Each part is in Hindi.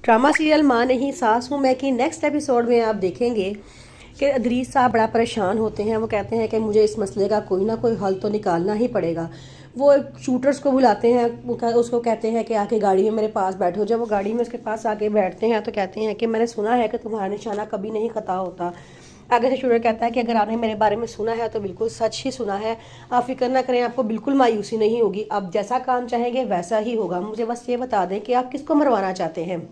ड्रामा सीरियल माँ नहीं सास हूँ मैं की नेक्स्ट एपिसोड में आप देखेंगे कि अदरीस साहब बड़ा परेशान होते हैं। वो कहते हैं कि मुझे इस मसले का कोई ना कोई हल तो निकालना ही पड़ेगा। वो शूटर्स को बुलाते हैं, उसको कहते हैं कि आके गाड़ी में मेरे पास बैठो। जब वो गाड़ी में उसके पास आके बैठते हैं तो कहते हैं कि मैंने सुना है कि तुम्हारा निशाना कभी नहीं खता होता। आगे से शूटर कहता है कि अगर आपने मेरे बारे में सुना है तो बिल्कुल सच ही सुना है, आप फिक्र ना करें, आपको बिल्कुल मायूसी नहीं होगी, आप जैसा काम चाहेंगे वैसा ही होगा। मुझे बस ये बता दें कि आप किसको मरवाना चाहते हैं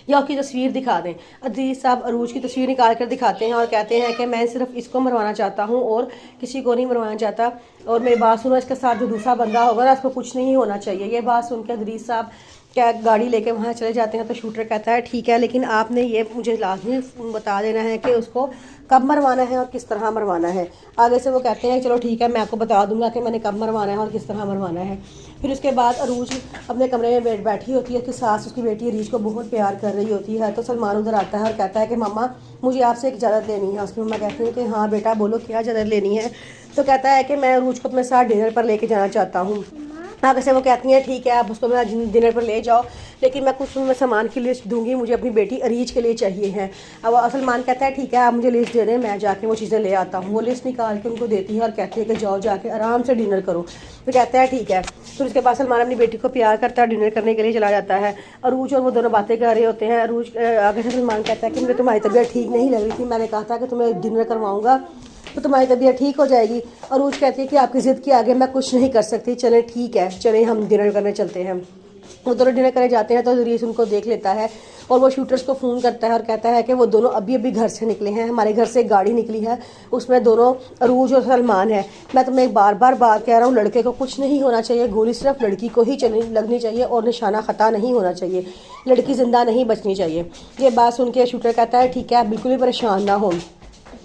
या उसकी तस्वीर दिखा दें। अदरीस साहब अरूज की तस्वीर निकाल कर दिखाते हैं और कहते हैं कि मैं सिर्फ इसको मरवाना चाहता हूँ और किसी को नहीं मरवाना चाहता, और मेरी बात सुनो, इसके साथ जो दूसरा बंदा होगा ना उसको कुछ नहीं होना चाहिए। ये बात सुन के अदरीस साहब क्या गाड़ी लेके वहाँ चले जाते हैं। तो शूटर कहता है ठीक है, लेकिन आपने ये मुझे लाजमी बता देना है कि उसको कब मरवाना है और किस तरह मरवाना है। आगे से वो कहते हैं चलो ठीक है, मैं आपको बता दूंगा कि मैंने कब मरवाना है और किस तरह मरवाना है। फिर उसके बाद अरूज अपने कमरे में बैठी होती है, उसकी सास उसकी बेटी अरीज को बहुत प्यार कर रही होती है। तो सलमान उधर आता है और कहता है कि मामा मुझे आपसे एक इजाज़त लेनी है। उसकी मम्मा कहती है कि हाँ बेटा बोलो क्या इजाज़त लेनी है। तो कहता है कि मैं अरूज को अपने साथ डिनर पर लेके जाना चाहता हूँ। आगे से वो कहती हैं ठीक है, आप उसको मेरा डिनर पर ले जाओ, लेकिन मैं कुछ मैं सामान की लिस्ट दूंगी, मुझे अपनी बेटी अरीज के लिए चाहिए हैं। अब सलमान कहता है ठीक है, आप मुझे लिस्ट दे दें, मैं जाके वो चीज़ें ले आता हूँ। वो लिस्ट निकाल के उनको देती है और कहती है कि जाओ जाके आराम से डिनर करो। तो कहता है ठीक है। फिर उसके बाद सलमान अपनी बेटी को प्यार करता है, डिनर करने के लिए चला जाता है। अरूज और वो दोनों बातें कर रहे होते हैं। अरूज आगे से सलमान कहता है कि मुझे तुम्हारी तबीयत ठीक नहीं लग रही थी, मैंने कहा था कि तुम्हें डिनर करवाऊँगा तो तुम्हारी तबीयत ठीक हो जाएगी। और अरूज कहती है कि आपकी ज़िद के आगे मैं कुछ नहीं कर सकती, चलें ठीक है, चलें हम डिनर करने चलते हैं। वो दोनों डिनर करने जाते हैं तो अदरीस उनको देख लेता है और वो शूटर्स को फ़ोन करता है और कहता है कि वो दोनों अभी अभी घर से निकले हैं, हमारे घर से एक गाड़ी निकली है, उसमें दोनों अरूज और सलमान है। मैं तुम्हें एक बार बार बात कह रहा हूँ, लड़के को कुछ नहीं होना चाहिए, गोली सिर्फ लड़की को ही लगनी चाहिए और निशाना ख़ता नहीं होना चाहिए, लड़की ज़िंदा नहीं बचनी चाहिए। ये बात सुन के शूटर कहता है ठीक है, आप बिल्कुल भी परेशान ना हो।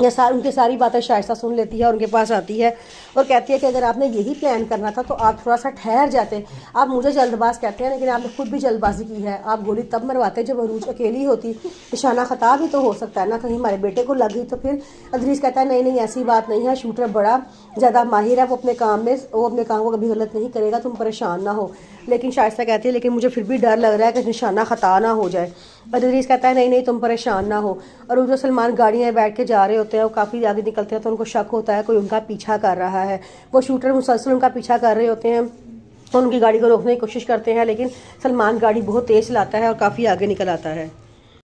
या उनकी सारी बातें शाइस्ता सुन लेती है और उनके पास आती है और कहती है कि अगर आपने यही प्लान करना था तो आप थोड़ा सा ठहर जाते। आप मुझे जल्दबाज कहते हैं, लेकिन आपने खुद भी जल्दबाजी की है। आप गोली तब मरवाते जब अरूज अकेली होती, निशाना ख़ता भी तो हो सकता है ना, कहीं हमारे बेटे को लगी। तो फिर अदरीस कहता है नहीं नहीं ऐसी बात नहीं है, शूटर बड़ा ज़्यादा माहिर है, वो अपने काम को कभी गलत नहीं करेगा, तुम परेशान ना हो। लेकिन शाइस्ता कहती है लेकिन मुझे फिर भी डर लग रहा है कि निशाना ख़ता ना हो जाए। अदरीस कहता है नहीं नहीं तुम परेशान ना हो। और जो सलमान गाड़ी में बैठ के जा रहे होते हैं, वो काफ़ी आगे निकलते हैं तो उनको शक होता है कोई उनका पीछा कर रहा है। वो शूटर मुसलसल उनका पीछा कर रहे होते हैं तो उनकी गाड़ी को रोकने की कोशिश करते हैं, लेकिन सलमान गाड़ी बहुत तेज़ चलाता है और काफ़ी आगे निकल आता है।